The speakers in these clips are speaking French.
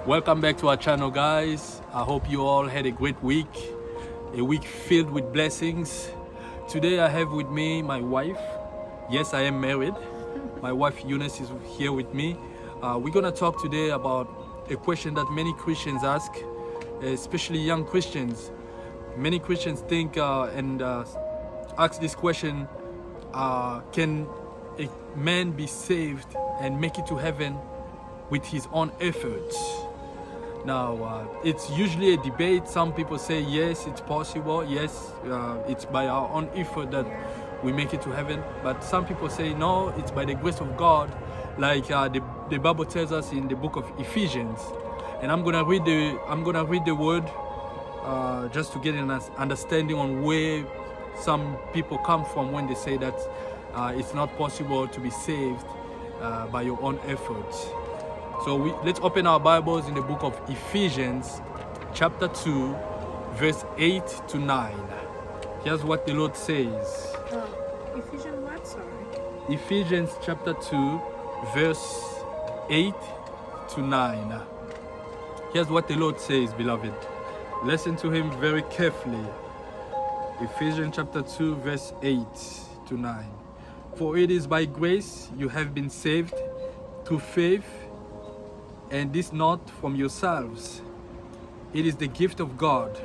Welcome back to our channel, guys. I hope you all had a great week, a week filled with blessings. Today I have with me my wife. Yes, I am married. My wife Eunice is here with me. We're gonna talk today about a question that many Christians ask, especially young Christians. Many Christians think and ask this question: can a man be saved and make it to heaven with his own efforts? Now, it's usually a debate. Some people say yes, it's possible. Yes, it's by our own effort that we make it to heaven. But some people say no, it's by the grace of God, like the Bible tells us in the book of Ephesians. And I'm gonna read the word just to get an understanding on where some people come from when they say that it's not possible to be saved by your own efforts. So let's open our Bibles in the book of Ephesians, chapter 2, verse 8 to 9. Here's what the Lord says. Ephesians what? Sorry. Ephesians chapter 2, verse 8 to 9. Here's what the Lord says, beloved. Listen to him very carefully. Ephesians chapter 2, verse 8 to 9. For it is by grace you have been saved through faith, and this not from yourselves. It is the gift of God,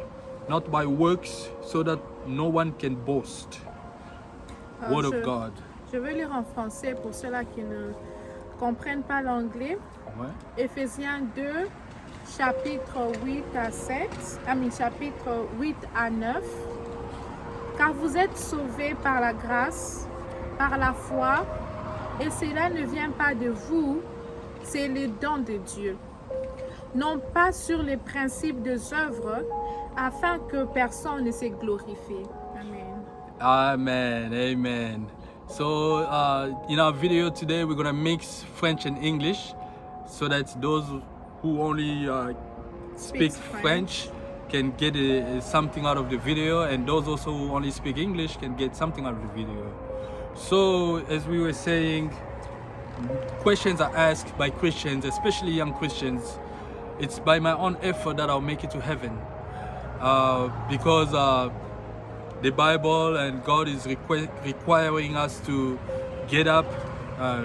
not by works, so that no one can boast. Word of God. Je veux lire en français pour ceux-là qui ne comprennent pas l'anglais. Ouais. Éphésiens 2, chapitre 8 à 7, chapitre 8 à 9. Car vous êtes sauvés par la grâce, par la foi, et cela ne vient pas de vous, c'est le don de Dieu. Non pas sur les principes des œuvres, afin que personne ne se glorifie. Amen. Amen. Amen. So in our video today, we're going to mix French and English so that those who only speak French can get something out of the video, and those also who only speak English can get something out of the video. So as we were saying, questions are asked by Christians, especially young Christians. It's by my own effort that I'll make it to heaven, because the Bible and God is requiring us to get up,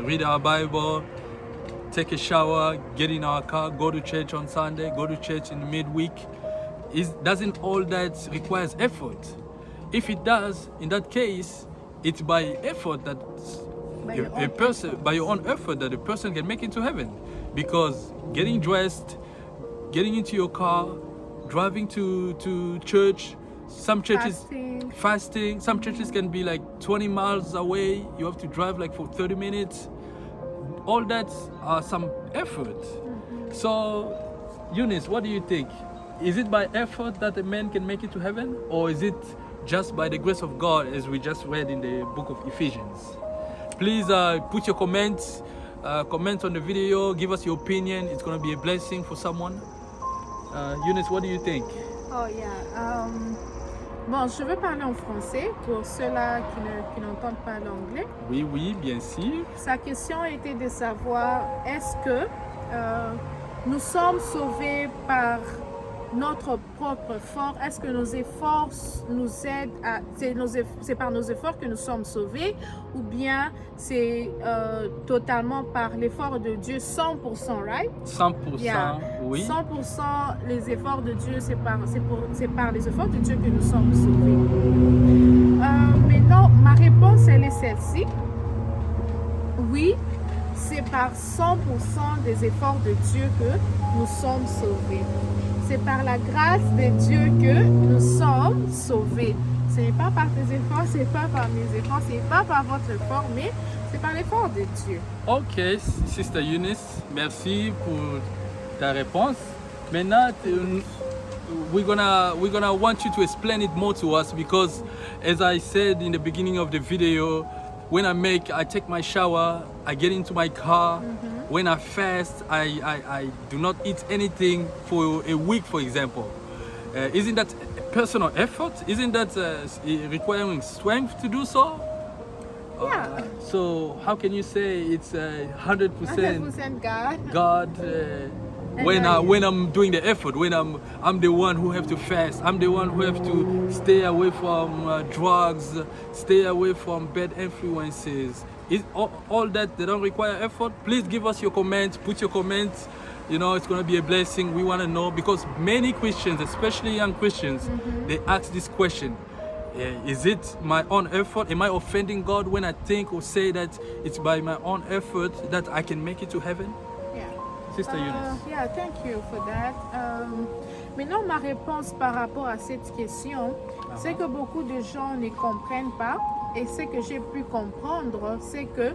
read our Bible, take a shower, get in our car, go to church on Sunday, go to church in the midweek. Doesn't all that requires effort? If it does, in that case, it's by effort that by your own effort that a person can make it to heaven. Because getting dressed, getting into your car, driving to church, some churches fasting, some churches can be like 20 miles away. You have to drive like for 30 minutes. All that are some effort. So, Eunice, what do you think? Is it by effort that a man can make it to heaven, or is it just by the grace of God, as we just read in the book of Ephesians? Please put your comments, comment on the video, give us your opinion. It's going to be a blessing for someone. Eunice, what do you think? Oh yeah. Bon, je veux parler en français pour ceux-là qui n'entendent pas l'anglais. Oui, oui, bien sûr. Sa question était de savoir, est-ce que nous sommes sauvés par notre propre effort? Est-ce que nos efforts nous aident à... C'est par nos efforts que nous sommes sauvés, ou bien c'est totalement par l'effort de Dieu, 100%, right? 100%, Yeah. oui. 100% les efforts de Dieu, c'est par les efforts de Dieu que nous sommes sauvés. Maintenant, ma réponse, elle est celle-ci. Oui, c'est par 100% des efforts de Dieu que nous sommes sauvés. C'est par la grâce de Dieu que nous sommes sauvés. Ce n'est pas par tes efforts, ce n'est pas par mes efforts, ce n'est pas par votre effort, mais c'est par l'effort de Dieu. Ok, Sister Eunice, merci pour ta réponse. Maintenant, we're gonna want you to explain it more to us, because as I said in the beginning of the video, when I take my shower, I get into my car. When I fast, I do not eat anything for a week, for example. Isn't that personal effort? Isn't that requiring strength to do so? Yeah. So how can you say it's 100% 100% God. God when I'm doing the effort, when I'm the one who have to fast, I'm the one who have to stay away from drugs, stay away from bad influences. Is all that they don't require effort? Please give us your comments, put your comments. You know, it's going to be a blessing. We want to know, because many Christians, especially young Christians, they ask this question. Is it my own effort? Am I offending God when I think or say that it's by my own effort that I can make it to heaven? Yeah. Sister Eunice. Yeah, thank you for that. Maintenant, ma réponse par rapport à cette question, c'est que beaucoup de gens ne comprennent pas. Et ce que j'ai pu comprendre, c'est que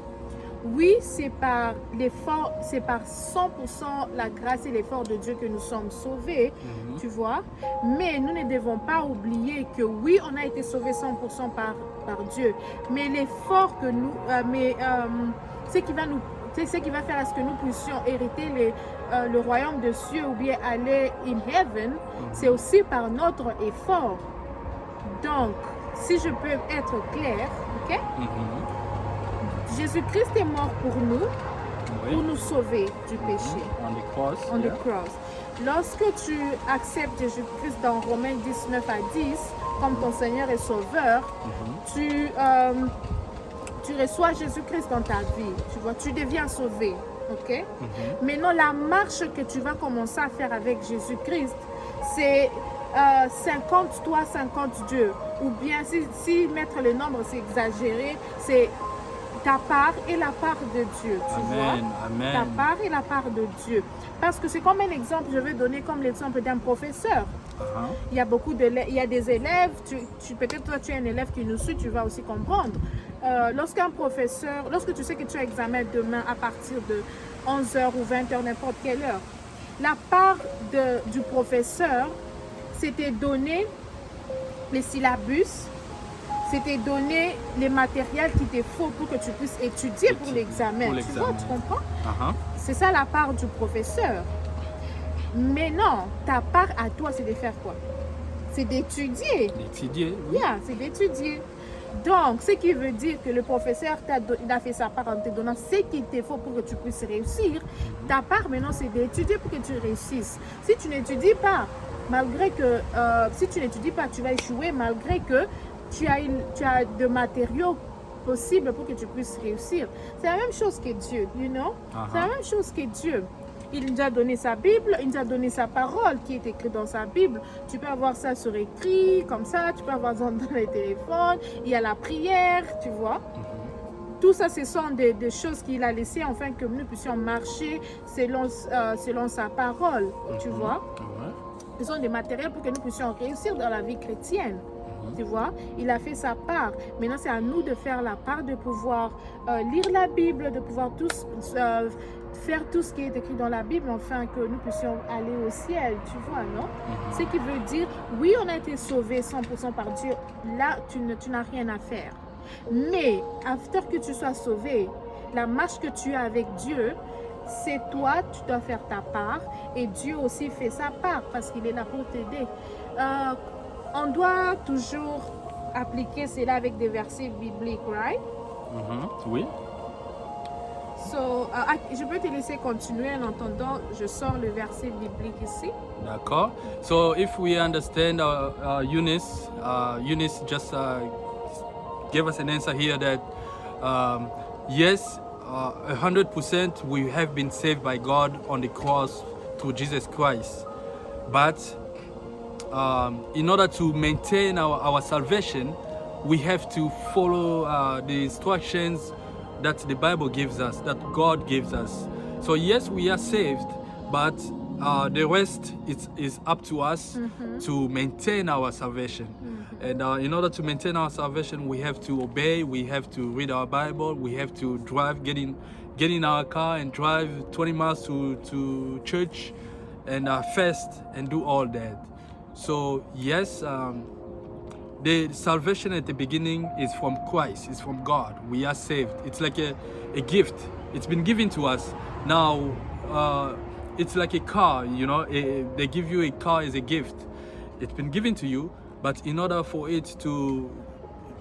oui, c'est par l'effort, c'est par 100% la grâce et l'effort de Dieu que nous sommes sauvés, tu vois. Mais nous ne devons pas oublier que oui, on a été sauvés 100% par Dieu. Mais l'effort que nous, ce qui va faire à ce que nous puissions hériter le royaume de Dieu ou bien aller in heaven, c'est aussi par notre effort. Donc, si je peux être claire, ok? Jésus-Christ est mort pour nous sauver du péché. On the cross. On the cross. Lorsque tu acceptes Jésus-Christ dans Romains 19 à 10 comme ton Seigneur et Sauveur, tu reçois Jésus-Christ dans ta vie. Tu vois, tu deviens sauvé. Ok? Maintenant, la marche que tu vas commencer à faire avec Jésus-Christ, c'est 50 toi, 50 Dieu. Ou bien, si mettre le nombre, c'est exagéré, c'est ta part et la part de Dieu. Tu vois? Amen. Ta part et la part de Dieu. Parce que c'est comme un exemple, je vais donner comme l'exemple d'un professeur. Il y a il y a des élèves, peut-être toi tu es un élève qui nous suit, tu vas aussi comprendre. Lorsqu'un professeur, lorsque tu sais que tu as examen demain à partir de 11h ou 20h, n'importe quelle heure, la part du professeur, c'était donner les syllabus, c'était donner les matériels qu'il te faut pour que tu puisses étudier pour l'examen. Tu vois, tu comprends? C'est ça la part du professeur. Mais non, ta part à toi, c'est de faire quoi? C'est d'étudier. D'étudier, oui. Yeah, c'est d'étudier. Donc, ce qui veut dire que le professeur il a fait sa part en te donnant ce qu'il te faut pour que tu puisses réussir. Ta part maintenant, c'est d'étudier pour que tu réussisses. Si tu n'étudies pas, malgré que si tu n'étudies pas, tu vas échouer malgré que tu as de matériaux possibles pour que tu puisses réussir. C'est la même chose que Dieu, you know? C'est la même chose que Dieu. Il nous a donné sa Bible, il nous a donné sa parole qui est écrite dans sa Bible. Tu peux avoir ça sur écrit, comme ça, tu peux avoir ça dans les téléphones. Il y a la prière, tu vois. Tout ça, ce sont des choses qu'il a laissées afin que nous puissions marcher selon sa parole, tu vois. Ce sont des matériels pour que nous puissions réussir dans la vie chrétienne. Tu vois, il a fait sa part. Maintenant, c'est à nous de faire la part, de pouvoir lire la Bible, de pouvoir tous faire tout ce qui est écrit dans la Bible, afin que nous puissions aller au ciel, tu vois, non? Ce qui veut dire, oui, on a été sauvés 100% par Dieu. Là, tu n'as rien à faire. Mais, after que tu sois sauvé, la marche que tu as avec Dieu, c'est toi, tu dois faire ta part. Et Dieu aussi fait sa part, parce qu'il est là pour t'aider. On doit toujours appliquer cela avec des versets bibliques, right? Oui. So, je peux te laisser continuer en entendant, je sors le verset biblique ici. D'accord. So, if we understand Eunice just gave us an answer here that yes, 100% we have been saved by God on the cross through Jesus Christ. But in order to maintain our salvation, we have to follow the instructions that the Bible gives us, that God gives us. So yes, we are saved, but the rest is up to us to maintain our salvation. And in order to maintain our salvation, we have to obey, we have to read our Bible, we have to drive, get in our car and drive 20 miles to church and fast and do all that. So yes, the salvation at the beginning is from Christ, it's from God. We are saved. It's like a gift. It's been given to us. Now, it's like a car, you know, they give you a car as a gift. It's been given to you, but in order for it to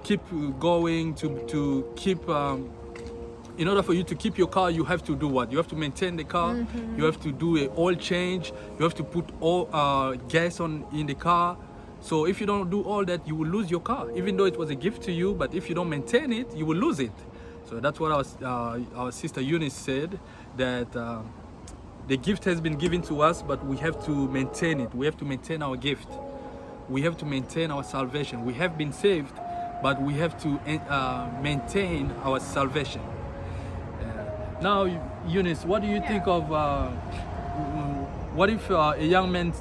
keep going, to keep in order for you to keep your car, you have to do what? You have to maintain the car. You have to do an oil change. You have to put all gas in the car. So if you don't do all that, you will lose your car. Even though it was a gift to you, but if you don't maintain it, you will lose it. So that's what our sister Eunice said, that the gift has been given to us, but we have to maintain it. We have to maintain our gift. We have to maintain our salvation. We have been saved, but we have to maintain our salvation. Now, Eunice, what do you think of, what if a young man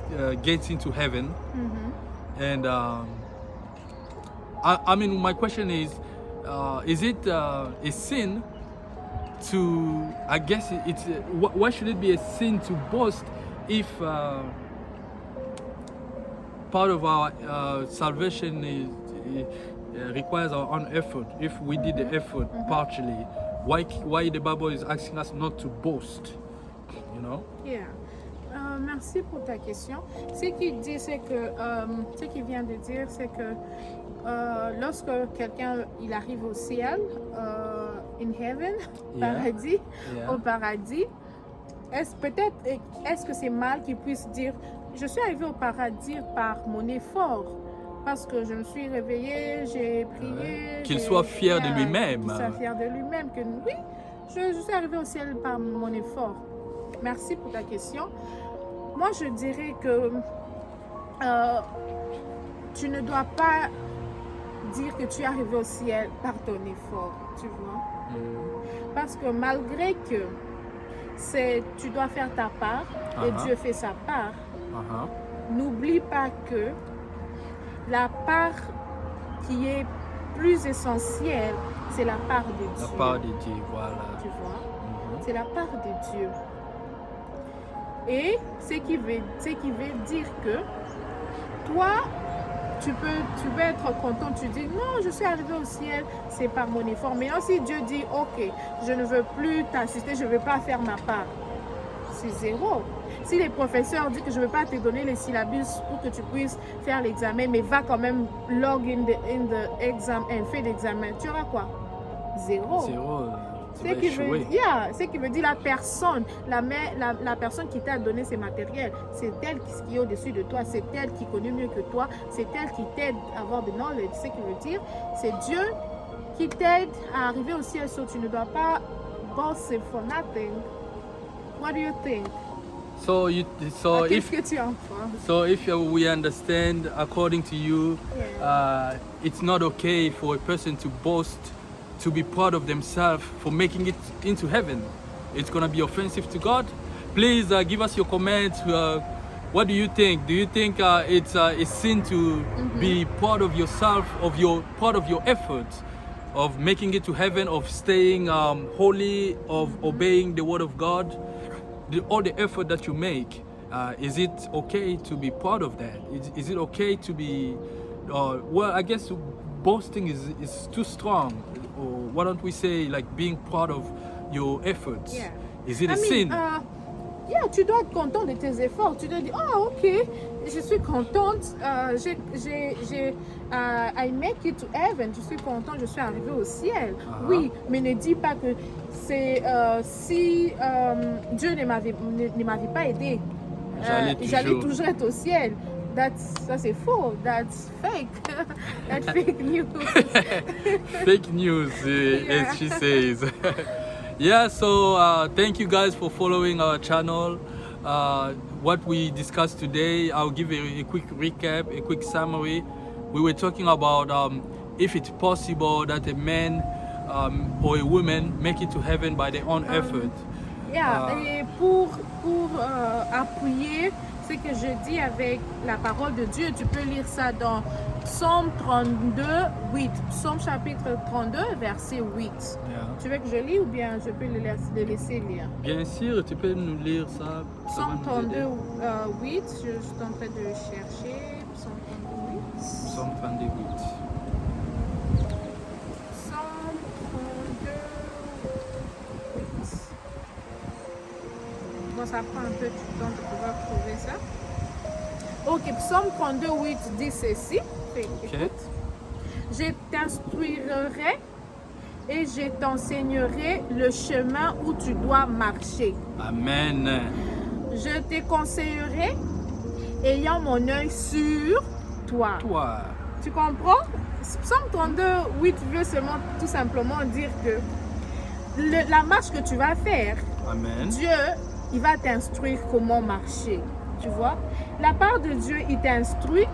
gets into heaven, and I mean, my question is it a sin to, I guess it's, why should it be a sin to boast if part of our salvation requires our own effort? If we did the effort partially, why the Bible is asking us not to boast, you know? Yeah. Merci pour ta question. Ce qu'il dit, c'est que, ce qu'il vient de dire, c'est que lorsque quelqu'un il arrive au ciel, in heaven, paradis, au paradis, est-ce que c'est mal qu'il puisse dire, je suis arrivé au paradis par mon effort, parce que je me suis réveillé, j'ai prié. Qu'il soit fier de lui-même. Qu'il soit fier de lui-même, que oui, je suis arrivé au ciel par mon effort. Merci pour ta question. Moi, je dirais que tu ne dois pas dire que tu es arrivé au ciel par ton effort, tu vois. Parce que malgré que tu dois faire ta part et Dieu fait sa part, n'oublie pas que la part qui est plus essentielle, c'est la part de Dieu. La part de Dieu, voilà. Tu vois, c'est la part de Dieu. Et ce qui veut dire que toi, tu peux être content, tu dis non, je suis arrivé au ciel, c'est par mon effort. Mais si Dieu dit ok, je ne veux plus t'assister, je ne veux pas faire ma part, c'est zéro. Si les professeurs disent que je ne veux pas te donner les syllabus pour que tu puisses faire l'examen, mais va quand même log in the exam et fais l'examen, tu auras quoi? Zéro. Zéro. Ce qui veut dire la personne qui t'a donné ces matériels, c'est elle qui est au-dessus de toi, c'est elle qui connaît mieux que toi, c'est elle qui t'aide à avoir de knowledge. Ce qui veut dire, c'est Dieu qui t'aide à arriver au ciel, so tu ne dois pas bosser for nothing. What do you think? Qu'est-ce que tu en penses? So if we understand, according to you, it's not okay for a person to boast, to be proud of themselves for making it into heaven. It's going to be offensive to God. Please give us your comments. What do you think? Do you think it's a sin to be proud of yourself, part of your efforts, of making it to heaven, of staying holy, of obeying the word of God? All the effort that you make, is it okay to be proud of that? Is it okay to be, well, I guess boasting is too strong. Or why don't we say like being proud of your efforts? Yeah. Is it a sin? Tu dois être content de tes efforts. Tu dois dire, ok, je suis contente, I make it to heaven, je suis contente, je suis arrivée au ciel. Oui, mais ne dis pas que c'est si Dieu ne m'avait pas aidé, j'allais toujours être au ciel. Ça c'est faux. That's fake. That's fake news. Fake news, as she says. Yeah, so thank you guys for following our channel. What we discussed today, I'll give a quick recap, a quick summary. We were talking about if it's possible that a man or a woman make it to heaven by their own effort. Et pour appuyer ce que je dis avec la parole de Dieu, tu peux lire ça dans Psaume 32, 8. Psaume chapitre 32, verset 8. Tu veux que je lis ou bien je peux le laisser lire? Bien sûr, tu peux nous lire ça. Psaume 32, 8. Je suis en train de chercher. Psaume 32, 8. Psaume 32, 8. Psaume 32, 8. Bon, ça prend un peu de temps de pouvoir trouver ça. Ok, Psaume 32, 8 dit ceci. Écoute. Je t'instruirai et je t'enseignerai le chemin où tu dois marcher. Amen. Je te conseillerai ayant mon œil sur toi. Toi. Tu comprends? Psaume 32, 8 veut seulement tout simplement dire que la marche que tu vas faire, Amen. Dieu, il va t'instruire comment marcher. Tu vois? La part de Dieu, il t'instruit.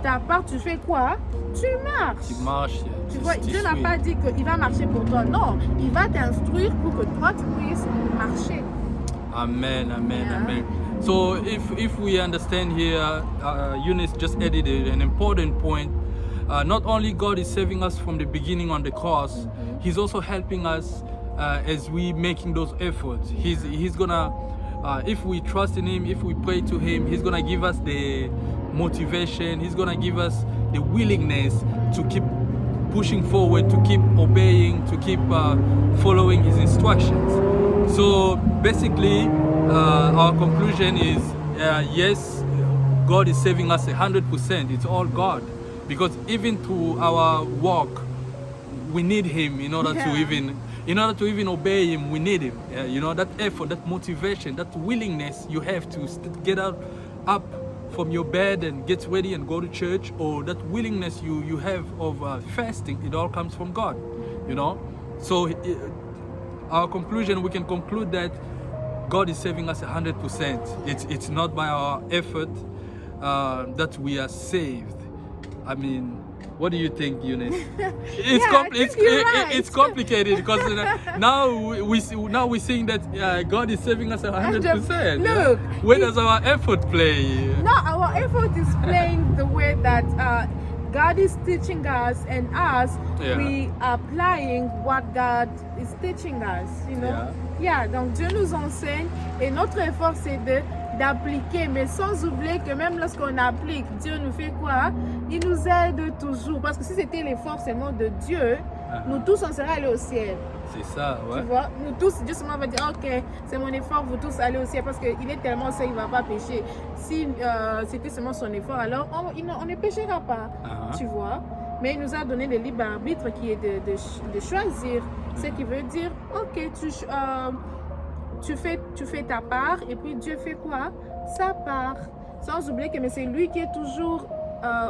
Ta part, tu fais quoi? Tu marches. Tu marches. Tu vois, Dieu n'a pas dit qu'il va marcher pour toi. Non, il va t'instruire pour que toi, tu puisses marcher. Amen, amen, Yeah. amen. So if we understand here, Eunice just added an important point. Not only God is saving us from the beginning on the cross, He's also helping us as we making those efforts. He's gonna, if we trust in Him, if we pray to Him, He's gonna give us the motivation. He's gonna give us the willingness to keep pushing forward, to keep obeying, to keep following His instructions. So basically, our conclusion is yes, God is saving us 100%. It's all God, because even through our walk, we need Him in order to even obey Him. We need Him. You know, that effort, that motivation, that willingness you have to get up from your bed and get ready and go to church, or that willingness you have of fasting, it all comes from God, you know. So our conclusion, we can conclude that God is saving us 100%. It's not by our effort that we are saved. I mean, what do you think, Eunice? It's complicated because now we're seeing that God is saving us 100%. Look, where does our effort play? No, our effort is playing the way that God is teaching us, and us, we are applying what God is teaching us, you know. Yeah, donc Dieu nous enseigne et notre effort c'est d'appliquer, mais sans oublier que même lorsqu'on applique, Dieu nous fait quoi? Il nous aide toujours, parce que si c'était l'effort seulement de Dieu, nous tous on serait allés au ciel. C'est ça, ouais. Tu vois, nous tous, Dieu seulement va dire, ok, c'est mon effort, vous tous allez au ciel, parce qu'il est tellement saint, il ne va pas pécher. Si c'était seulement son effort, alors on ne péchera pas, tu vois. Mais il nous a donné le libre arbitre qui est de choisir. Ce qui veut dire, ok, tu fais ta part, et puis Dieu fait quoi? Sa part. Sans oublier que c'est lui qui est toujours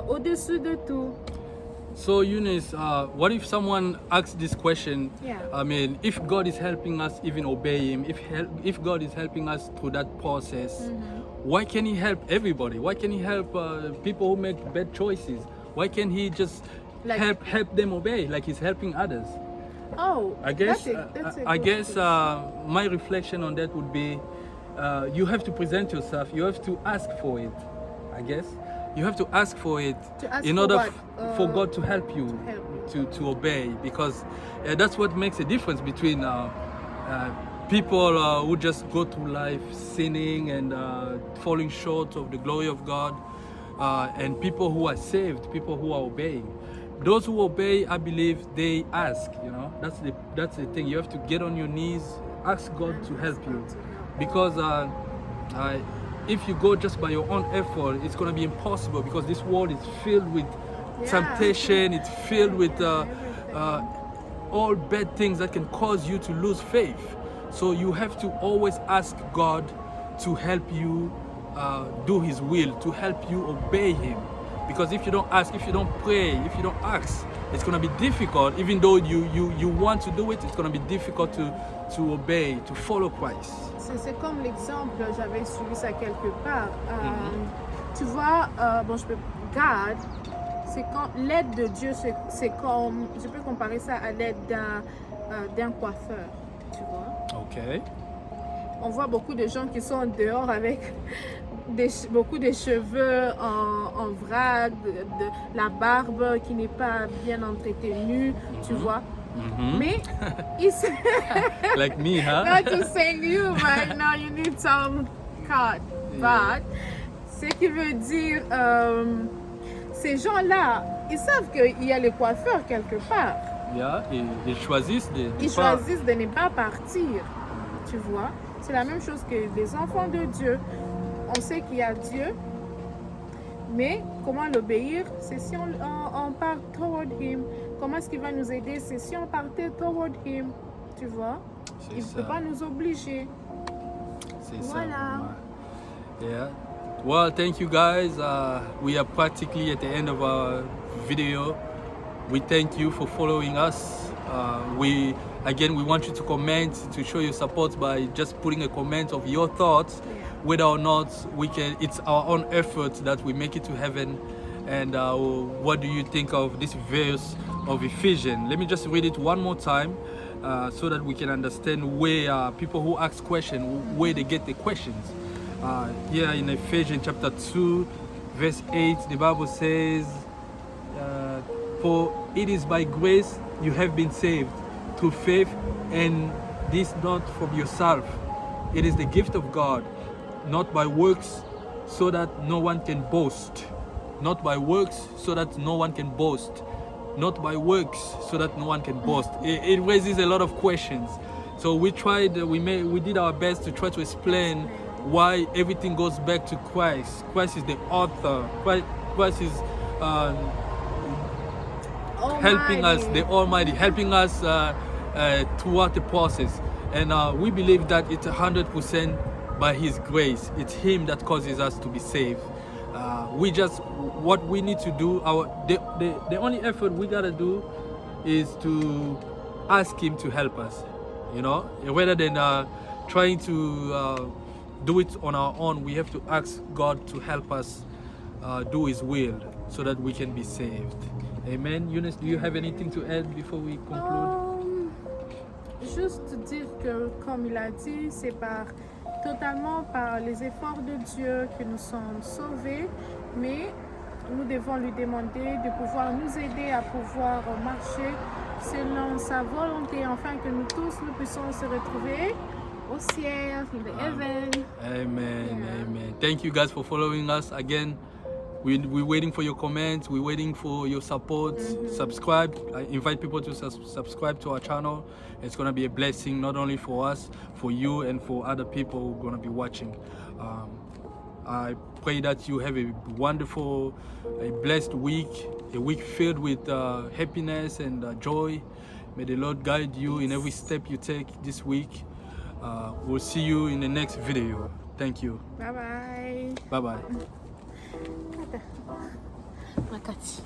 au-dessus de tout. So Eunice, what if someone asks this question? Yeah. I mean, if God is helping us even obey Him, if God is helping us through that process, why can't He help everybody? Why can't He help people who make bad choices? Why can't He just help them obey like He's helping others? Oh, I guess that's a I good guess question. my reflection on that would be, you have to present yourself. You have to ask for it. I guess you have to ask for it in order for God to help you to obey, because that's what makes a difference between people who just go through life sinning and falling short of the glory of God, and people who are saved, people who are obeying. Those who obey, I believe, they ask. You know, that's the thing. You have to get on your knees, ask God to help you, because if you go just by your own effort, it's going to be impossible, because this world is filled with temptation. It's filled with all bad things that can cause you to lose faith. So you have to always ask God to help you do His will, to help you obey Him. Because if you don't ask, if you don't pray, if you don't ask, it's going to be difficult. Even though you want to do it, it's going to be difficult to obey, to follow Christ. C'est comme l'exemple, j'avais suivi ça quelque part. Tu vois, God, c'est quand l'aide de Dieu, c'est comme, je peux comparer ça à l'aide d'un coiffeur, tu vois. Okay. On voit beaucoup de gens qui sont dehors avec beaucoup de cheveux en vrac, de la barbe qui n'est pas bien entretenue, tu vois. Mais like me, huh? Not to saying you, but now you need some cut. But ce qui veut dire, ces gens-là, ils savent qu'il y a les coiffeurs quelque part. Yeah, ils choisissent choisissent de ne pas partir, tu vois. C'est la même chose que les enfants de Dieu. On sait qu'il y a Dieu, mais comment l'obéir? C'est si on part toward Him, comment est-ce qu'il va nous aider? C'est si on partait toward him, tu vois. Il ne peut pas nous obliger. C'est ça. Voilà. Yeah. Well, thank you guys. We are practically at the end of our video. We thank you for following us. We want you to comment, to show your support by just putting a comment of your thoughts, whether or not we can. It's our own effort that we make it to heaven. And what do you think of this verse of Ephesians? Let me just read it one more time, so that we can understand where people who ask questions, where they get the questions. Here in Ephesians chapter 2, verse 8, the Bible says, for it is by grace you have been saved through faith, and this not from yourself. It is the gift of God, not by works, so that no one can boast. Not by works, so that no one can boast. Not by works, so that no one can boast. It raises a lot of questions. So we tried, we did our best to try to explain why everything goes back to Christ. Christ is the author. Christ is helping us, the Almighty, helping us throughout the process. And we believe that it's 100% by His grace. It's Him that causes us to be saved. What we need to do, the only effort we gotta do is to ask Him to help us, you know, rather than trying to do it on our own. We have to ask God to help us do His will so that we can be saved. Amen. Eunice, do you have anything to add before we conclude? Juste dire que, comme il a dit, c'est totalement par les efforts de Dieu que nous sommes sauvés, mais nous devons lui demander de pouvoir nous aider à pouvoir marcher selon sa volonté, afin que nous tous nous puissions se retrouver au ciel, in the heaven. Amen. Yeah. Amen. Thank you guys for following us again. We're waiting for your comments. We're waiting for your support. Subscribe. I invite people to subscribe to our channel. It's going to be a blessing, not only for us, for you, and for other people who are going to be watching. I pray that you have a wonderful, a blessed week, a week filled with happiness and joy. May the Lord guide you in every step you take this week. We'll see you in the next video. Thank you. Bye bye. Bye bye. Makati.